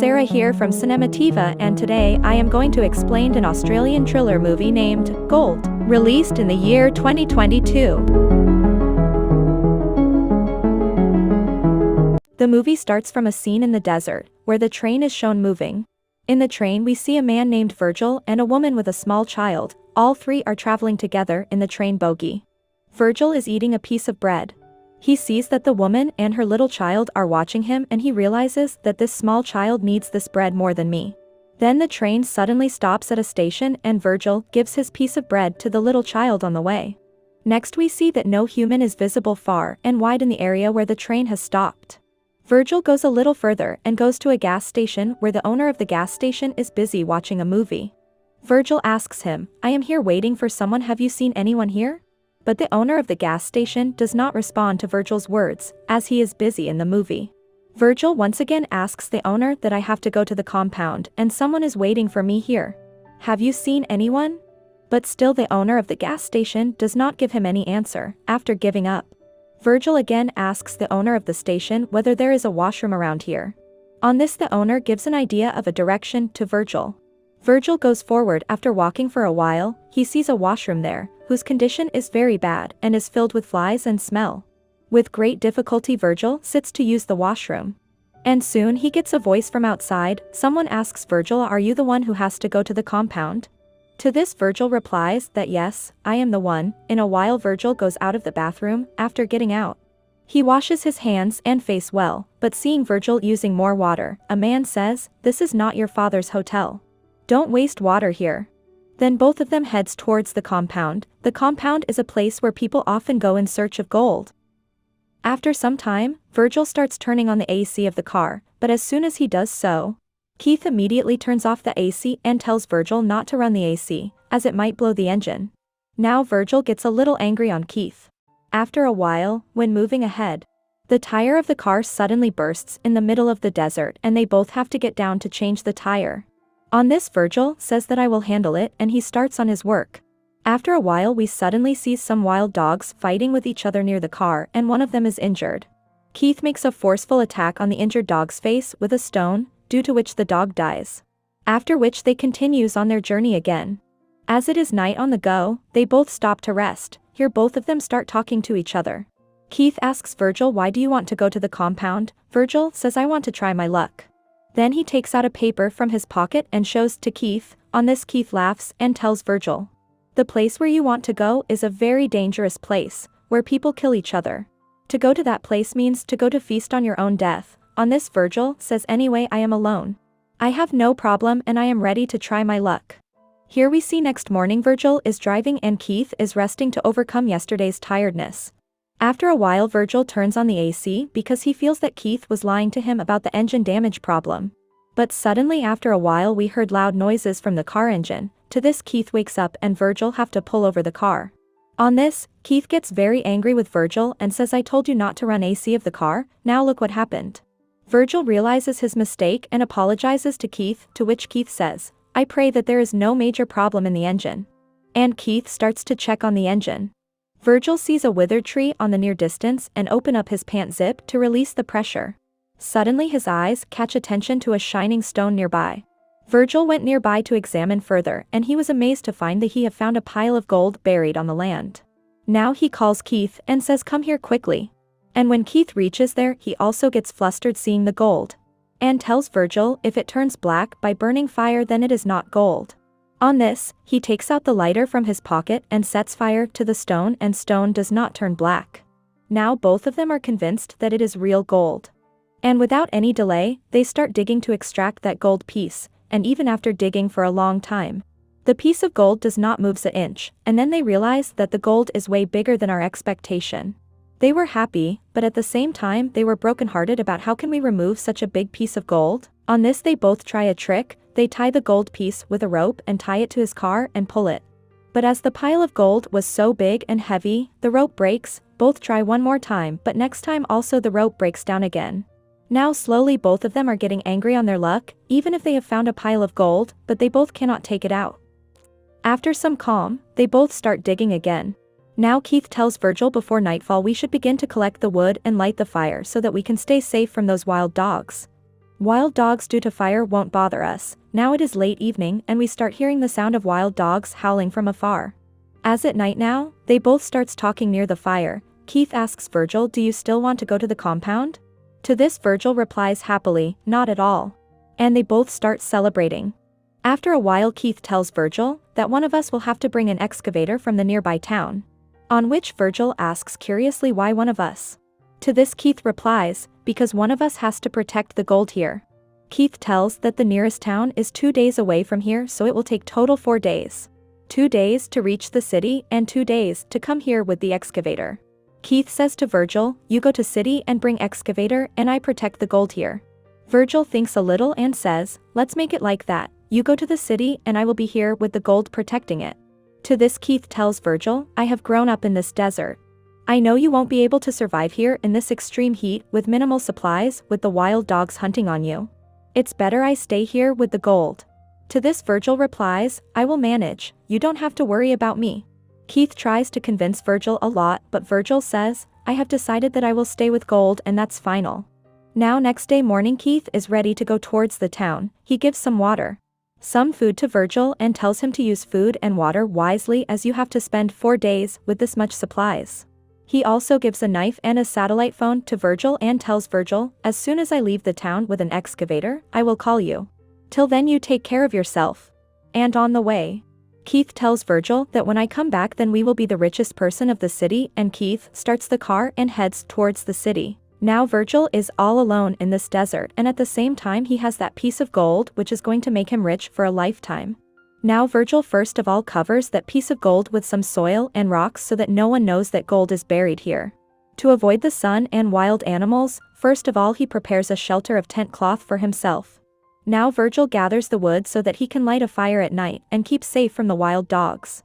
Sarah here from Cinematography, and today I am going to explain an Australian thriller movie named Gold, released in the year 2022. The movie starts from a scene in the desert, where the train is shown moving. In the train we see a man named Virgil and a woman with a small child. All three are traveling together in the train bogie. Virgil is eating a piece of bread. He sees that the woman and her little child are watching him, and he realizes that this small child needs this bread more than me. Then the train suddenly stops at a station and Virgil gives his piece of bread to the little child on the way. Next we see that no human is visible far and wide in the area where the train has stopped. Virgil goes a little further and goes to a gas station where the owner of the gas station is busy watching a movie. Virgil asks him, "I am here waiting for someone, have you seen anyone here?" But the owner of the gas station does not respond to Virgil's words, as he is busy in the movie. Virgil once again asks the owner that I have to go to the compound and someone is waiting for me here. Have you seen anyone? But still the owner of the gas station does not give him any answer. After giving up, Virgil again asks the owner of the station whether there is a washroom around here. On this the owner gives an idea of a direction to Virgil. Virgil goes forward. After walking for a while, he sees a washroom there, whose condition is very bad and is filled with flies and smell. With great difficulty Virgil sits to use the washroom. And soon he gets a voice from outside. Someone asks Virgil, "Are you the one who has to go to the compound?" To this Virgil replies that yes, I am the one. In a while Virgil goes out of the bathroom. After getting out, he washes his hands and face well, but seeing Virgil using more water, a man says, "This is not your father's hotel. Don't waste water here." Then both of them heads towards the compound. The compound is a place where people often go in search of gold. After some time, Virgil starts turning on the AC of the car, but as soon as he does so, Keith immediately turns off the AC and tells Virgil not to run the AC, as it might blow the engine. Now Virgil gets a little angry on Keith. After a while, when moving ahead, the tire of the car suddenly bursts in the middle of the desert and they both have to get down to change the tire. On this Virgil says that I will handle it, and he starts on his work. After a while we suddenly see some wild dogs fighting with each other near the car and one of them is injured. Keith makes a forceful attack on the injured dog's face with a stone, due to which the dog dies. After which they continues on their journey again. As it is night on the go, they both stop to rest. Here both of them start talking to each other. Keith asks Virgil, "Why do you want to go to the compound?" Virgil says, "I want to try my luck." Then he takes out a paper from his pocket and shows to Keith. On this Keith laughs and tells Virgil, "The place where you want to go is a very dangerous place, where people kill each other. To go to that place means to go to feast on your own death." On this Virgil says, "Anyway, I am alone. I have no problem and I am ready to try my luck." Here we see next morning Virgil is driving and Keith is resting to overcome yesterday's tiredness. After a while Virgil turns on the AC because he feels that Keith was lying to him about the engine damage problem. But suddenly after a while we heard loud noises from the car engine. To this Keith wakes up and Virgil have to pull over the car. On this, Keith gets very angry with Virgil and says, "I told you not to run AC of the car, now look what happened." Virgil realizes his mistake and apologizes to Keith, to which Keith says, "I pray that there is no major problem in the engine." And Keith starts to check on the engine. Virgil sees a withered tree on the near distance and open up his pant zip to release the pressure. Suddenly his eyes catch attention to a shining stone nearby. Virgil went nearby to examine further and he was amazed to find that he had found a pile of gold buried on the land. Now he calls Keith and says, "Come here quickly." And when Keith reaches there he also gets flustered seeing the gold. And tells Virgil if it turns black by burning fire then it is not gold. On this, he takes out the lighter from his pocket and sets fire to the stone and stone does not turn black. Now both of them are convinced that it is real gold. And without any delay, they start digging to extract that gold piece, and even after digging for a long time, the piece of gold does not move an inch, and then they realize that the gold is way bigger than our expectation. They were happy, but at the same time they were brokenhearted about how can we remove such a big piece of gold. On this they both try a trick. They tie the gold piece with a rope and tie it to his car and pull it. But as the pile of gold was so big and heavy, the rope breaks. Both try one more time, but next time also the rope breaks down again. Now slowly both of them are getting angry on their luck, even if they have found a pile of gold, but they both cannot take it out. After some calm, they both start digging again. Now Keith tells Virgil, "Before nightfall we should begin to collect the wood and light the fire so that we can stay safe from those wild dogs." Wild dogs due to fire won't bother us. Now it is late evening and we start hearing the sound of wild dogs howling from afar. As at night now, they both starts talking near the fire. Keith asks Virgil, do you still want to go to the compound? To this Virgil replies happily, not at all. And they both start celebrating. After a while Keith tells Virgil that one of us will have to bring an excavator from the nearby town. On which Virgil asks curiously why one of us. To this Keith replies, because one of us has to protect the gold here. Keith tells that the nearest town is 2 days away from here, so it will take total 4 days. 2 days to reach the city and 2 days to come here with the excavator. Keith says to Virgil, you go to city and bring excavator and I protect the gold here. Virgil thinks a little and says, let's make it like that. You go to the city and I will be here with the gold protecting it. To this Keith tells Virgil, I have grown up in this desert. I know you won't be able to survive here in this extreme heat with minimal supplies with the wild dogs hunting on you. It's better I stay here with the gold. To this Virgil replies, I will manage, you don't have to worry about me. Keith tries to convince Virgil a lot, but Virgil says, I have decided that I will stay with gold and that's final. Now next day morning Keith is ready to go towards the town. He gives some water, some food to Virgil and tells him to use food and water wisely as you have to spend 4 days with this much supplies. He also gives a knife and a satellite phone to Virgil and tells Virgil, as soon as I leave the town with an excavator, I will call you. Till then you take care of yourself. And on the way, Keith tells Virgil that when I come back then we will be the richest person of the city, and Keith starts the car and heads towards the city. Now Virgil is all alone in this desert and at the same time he has that piece of gold which is going to make him rich for a lifetime. Now Virgil first of all covers that piece of gold with some soil and rocks so that no one knows that gold is buried here. To avoid the sun and wild animals, first of all he prepares a shelter of tent cloth for himself. Now Virgil gathers the wood so that he can light a fire at night and keep safe from the wild dogs.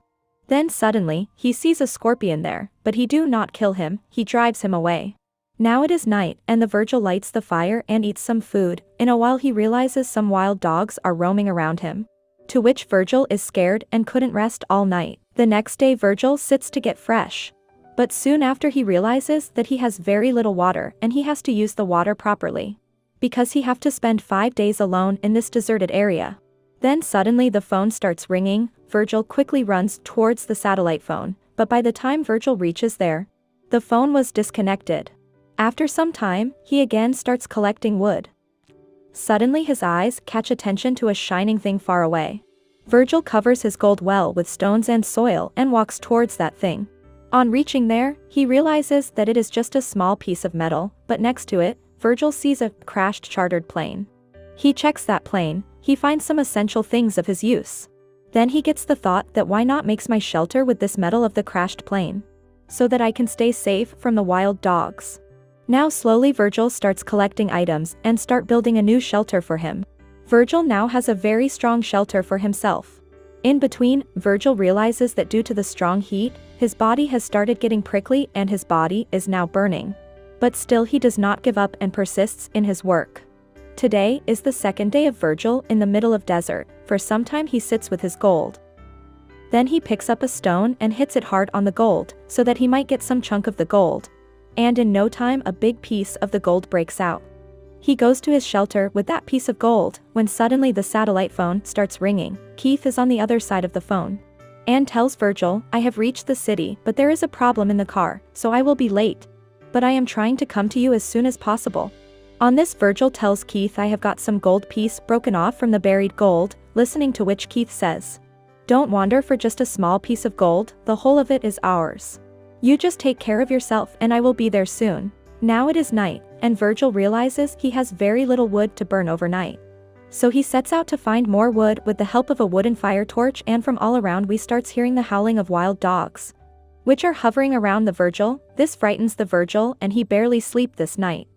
Then suddenly, he sees a scorpion there, but he do not kill him, he drives him away. Now it is night and the Virgil lights the fire and eats some food. In a while he realizes some wild dogs are roaming around him. To which Virgil is scared and couldn't rest all night. The next day Virgil sits to get fresh. But soon after he realizes that he has very little water and he has to use the water properly. Because he have to spend 5 days alone in this deserted area. Then suddenly the phone starts ringing. Virgil quickly runs towards the satellite phone, but by the time Virgil reaches there, the phone was disconnected. After some time, he again starts collecting wood. Suddenly his eyes catch attention to a shining thing far away. Virgil covers his gold well with stones and soil and walks towards that thing. On reaching there, he realizes that it is just a small piece of metal, but next to it, Virgil sees a crashed chartered plane. He checks that plane, he finds some essential things of his use. Then he gets the thought that why not makes my shelter with this metal of the crashed plane, so that I can stay safe from the wild dogs. Now slowly Virgil starts collecting items and start building a new shelter for him. Virgil now has a very strong shelter for himself. In between, Virgil realizes that due to the strong heat, his body has started getting prickly and his body is now burning. But still he does not give up and persists in his work. Today is the second day of Virgil in the middle of desert. For some time he sits with his gold. Then he picks up a stone and hits it hard on the gold, so that he might get some chunk of the gold. And in no time a big piece of the gold breaks out. He goes to his shelter with that piece of gold, when suddenly the satellite phone starts ringing. Keith is on the other side of the phone. And tells Virgil, I have reached the city, but there is a problem in the car, so I will be late. But I am trying to come to you as soon as possible. On this Virgil tells Keith, I have got some gold piece broken off from the buried gold, listening to which Keith says, don't wander for just a small piece of gold, the whole of it is ours. You just take care of yourself and I will be there soon. Now it is night, and Virgil realizes he has very little wood to burn overnight. So he sets out to find more wood with the help of a wooden fire torch, and from all around we starts hearing the howling of wild dogs, which are hovering around the Virgil. This frightens the Virgil and he barely sleep this night.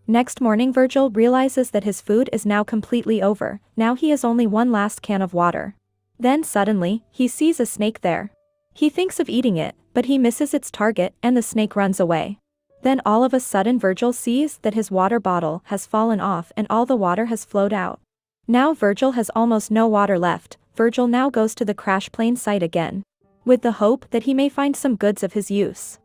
Next morning Virgil realizes that his food is now completely over. Now he has only one last can of water. Then suddenly, he sees a snake there. He thinks of eating it, but he misses its target and the snake runs away. Then all of a sudden Virgil sees that his water bottle has fallen off and all the water has flowed out. Now Virgil has almost no water left. Virgil now goes to the crash plane site again, with the hope that he may find some goods of his use.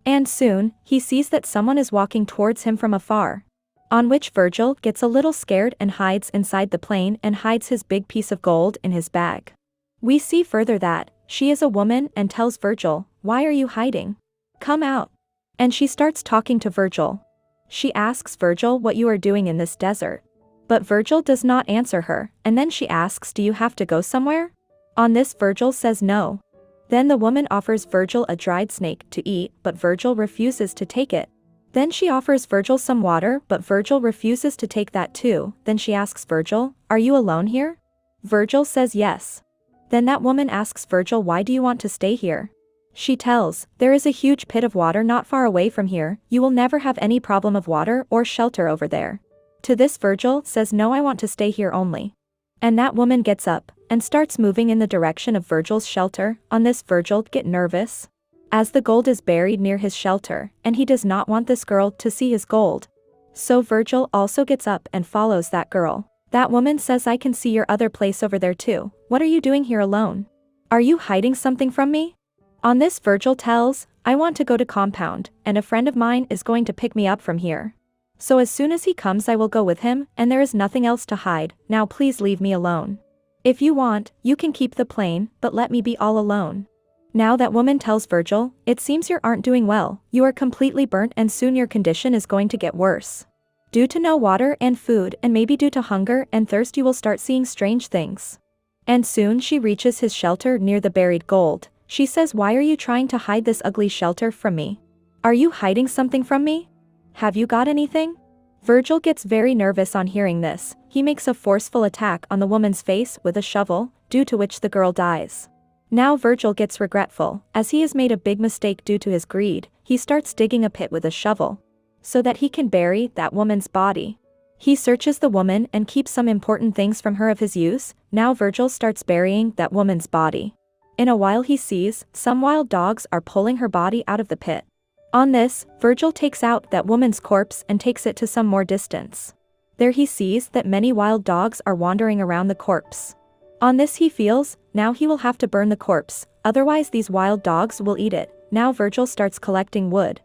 And soon, he sees that someone is walking towards him from afar. On which Virgil gets a little scared and hides inside the plane and hides his big piece of gold in his bag. We see further that she is a woman and tells Virgil, "Why are you hiding? Come out." And she starts talking to Virgil. She asks Virgil what you are doing in this desert. But Virgil does not answer her, and then she asks, "Do you have to go somewhere?" On this Virgil says no. Then the woman offers Virgil a dried snake to eat, but Virgil refuses to take it. Then she offers Virgil some water, but Virgil refuses to take that too. Then she asks Virgil, "Are you alone here?" Virgil says yes. Then that woman asks Virgil, "Why do you want to stay here?" She tells, "There is a huge pit of water not far away from here, you will never have any problem of water or shelter over there." To this Virgil says, "No, I want to stay here only." And that woman gets up and starts moving in the direction of Virgil's shelter. On this Virgil gets nervous, as the gold is buried near his shelter, and he does not want this girl to see his gold. So Virgil also gets up and follows that girl. That woman says, "I can see your other place over there too. What are you doing here alone? Are you hiding something from me?" On this Virgil tells, "I want to go to compound, and a friend of mine is going to pick me up from here. So as soon as he comes I will go with him, and there is nothing else to hide, now please leave me alone. If you want, you can keep the plane, but let me be all alone." Now that woman tells Virgil, "It seems you aren't doing well, you are completely burnt and soon your condition is going to get worse. Due to no water and food and maybe due to hunger and thirst you will start seeing strange things." And soon she reaches his shelter near the buried gold. She says, "Why are you trying to hide this ugly shelter from me? Are you hiding something from me? Have you got anything?" Virgil gets very nervous on hearing this. He makes a forceful attack on the woman's face with a shovel, due to which the girl dies. Now Virgil gets regretful, as he has made a big mistake due to his greed. He starts digging a pit with a shovel, so that he can bury that woman's body. He searches the woman and keeps some important things from her of his use. Now Virgil starts burying that woman's body. In a while he sees, some wild dogs are pulling her body out of the pit. On this, Virgil takes out that woman's corpse and takes it to some more distance. There he sees that many wild dogs are wandering around the corpse. On this he feels, now he will have to burn the corpse, otherwise these wild dogs will eat it. Now Virgil starts collecting wood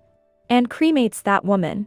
and cremates that woman.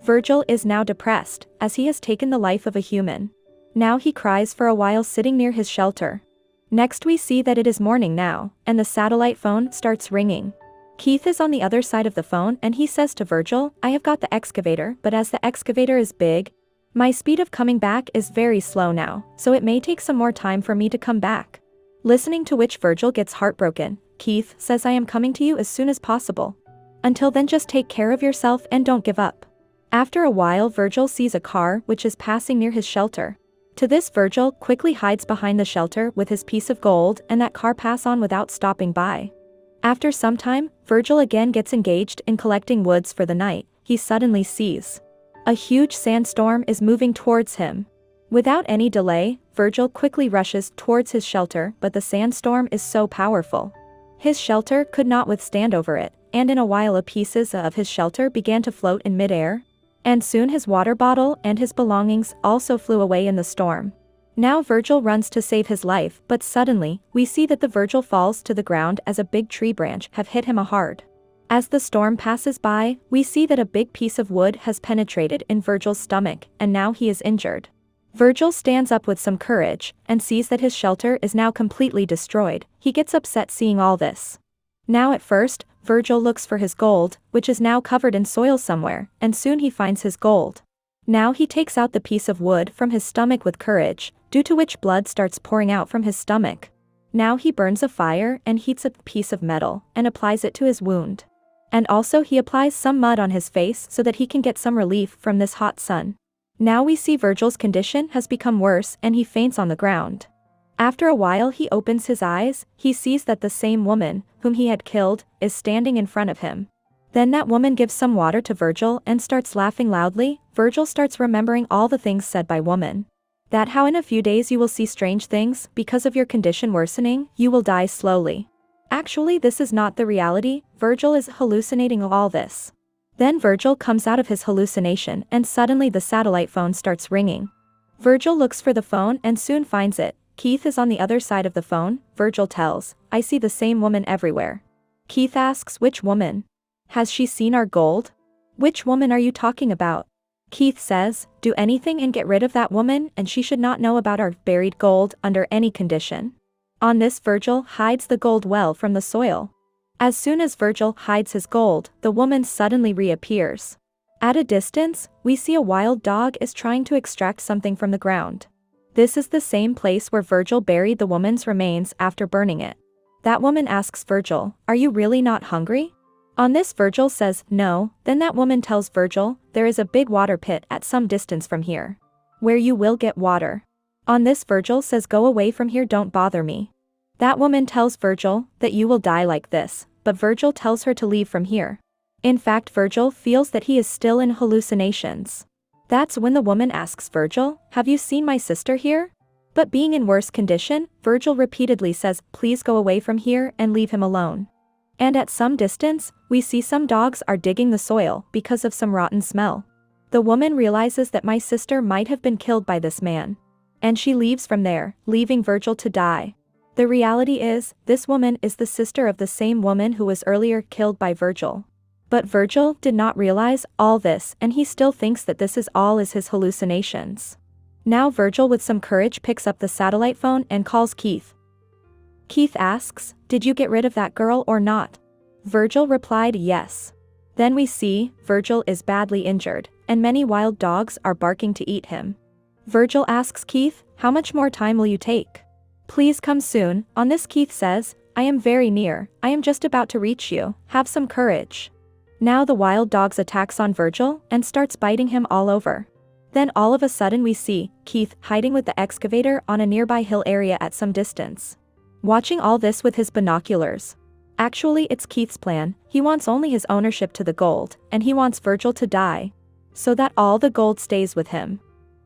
Virgil is now depressed, as he has taken the life of a human. Now he cries for a while sitting near his shelter. Next we see that it is morning now, and the satellite phone starts ringing. Keith is on the other side of the phone and he says to Virgil, "I have got the excavator, but as the excavator is big, my speed of coming back is very slow now, so it may take some more time for me to come back." Listening to which Virgil gets heartbroken. Keith says, "I am coming to you as soon as possible. Until then just take care of yourself and don't give up." After a while Virgil sees a car which is passing near his shelter. To this Virgil quickly hides behind the shelter with his piece of gold and that car pass on without stopping by. After some time, Virgil again gets engaged in collecting woods for the night. He suddenly sees a huge sandstorm is moving towards him. Without any delay, Virgil quickly rushes towards his shelter, but the sandstorm is so powerful. His shelter could not withstand over it, and in a while pieces of his shelter began to float in midair. And soon his water bottle and his belongings also flew away in the storm. Now Virgil runs to save his life, but suddenly, we see that the Virgil falls to the ground as a big tree branch have hit him hard. As the storm passes by, we see that a big piece of wood has penetrated in Virgil's stomach, and now he is injured. Virgil stands up with some courage, and sees that his shelter is now completely destroyed. He gets upset seeing all this. Now at first, Virgil looks for his gold, which is now covered in soil somewhere, and soon he finds his gold. Now he takes out the piece of wood from his stomach with courage, due to which blood starts pouring out from his stomach. Now he burns a fire and heats a piece of metal, and applies it to his wound. And also he applies some mud on his face so that he can get some relief from this hot sun. Now we see Virgil's condition has become worse and he faints on the ground. After a while he opens his eyes, he sees that the same woman, whom he had killed, is standing in front of him. Then that woman gives some water to Virgil and starts laughing loudly. Virgil starts remembering all the things said by woman. That how in a few days you will see strange things, because of your condition worsening, you will die slowly. Actually this is not the reality, Virgil is hallucinating all this. Then Virgil comes out of his hallucination and suddenly the satellite phone starts ringing. Virgil looks for the phone and soon finds it. Keith is on the other side of the phone. Virgil tells, "I see the same woman everywhere." Keith asks, "Which woman? Has she seen our gold? Which woman are you talking about?" Keith says, do anything and get rid of that woman, and she should not know about our buried gold under any condition. On this, Virgil hides the gold well from the soil. As soon as Virgil hides his gold, the woman suddenly reappears. At a distance, we see a wild dog is trying to extract something from the ground. This is the same place where Virgil buried the woman's remains after burning it. That woman asks Virgil, are you really not hungry? On this, Virgil says, no. Then that woman tells Virgil, there is a big water pit at some distance from here, where you will get water. On this, Virgil says, go away from here, don't bother me. That woman tells Virgil that you will die like this, but Virgil tells her to leave from here. In fact, Virgil feels that he is still in hallucinations. That's when the woman asks Virgil, have you seen my sister here? But being in worse condition, Virgil repeatedly says, please go away from here and leave him alone. And at some distance, we see some dogs are digging the soil because of some rotten smell. The woman realizes that my sister might have been killed by this man. And she leaves from there, leaving Virgil to die. The reality is, this woman is the sister of the same woman who was earlier killed by Virgil. But Virgil did not realize all this, and he still thinks that this is all his hallucinations. Now Virgil, with some courage, picks up the satellite phone and calls Keith. Keith asks, did you get rid of that girl or not? Virgil replied, yes. Then we see, Virgil is badly injured, and many wild dogs are barking to eat him. Virgil asks Keith, how much more time will you take? Please come soon. On this, Keith says, I am very near, I am just about to reach you, have some courage. Now the wild dogs attacks on Virgil and starts biting him all over. Then all of a sudden we see Keith hiding with the excavator on a nearby hill area at some distance, watching all this with his binoculars. Actually, it's Keith's plan. He wants only his ownership to the gold, and he wants Virgil to die, so that all the gold stays with him.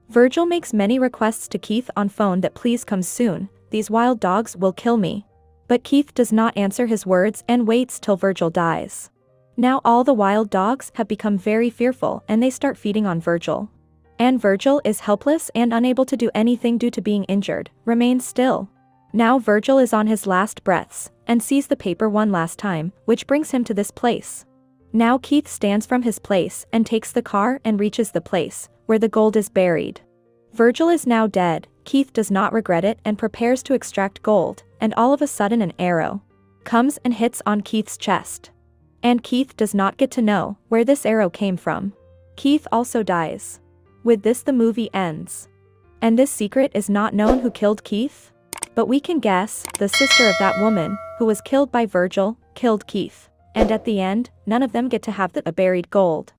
Virgil makes many requests to Keith on phone that please come soon, these wild dogs will kill me. But Keith does not answer his words and waits till Virgil dies. Now all the wild dogs have become very fearful and they start feeding on Virgil. And Virgil is helpless and unable to do anything due to being injured, remains still. Now Virgil is on his last breaths, and sees the paper one last time, which brings him to this place. Now Keith stands from his place and takes the car and reaches the place, where the gold is buried. Virgil is now dead. Keith does not regret it and prepares to extract gold, and all of a sudden an arrow comes and hits on Keith's chest. And Keith does not get to know where this arrow came from. Keith also dies. With this, the movie ends. And this secret is not known who killed Keith? But we can guess, the sister of that woman, who was killed by Virgil, killed Keith. And at the end, none of them get to have the buried gold.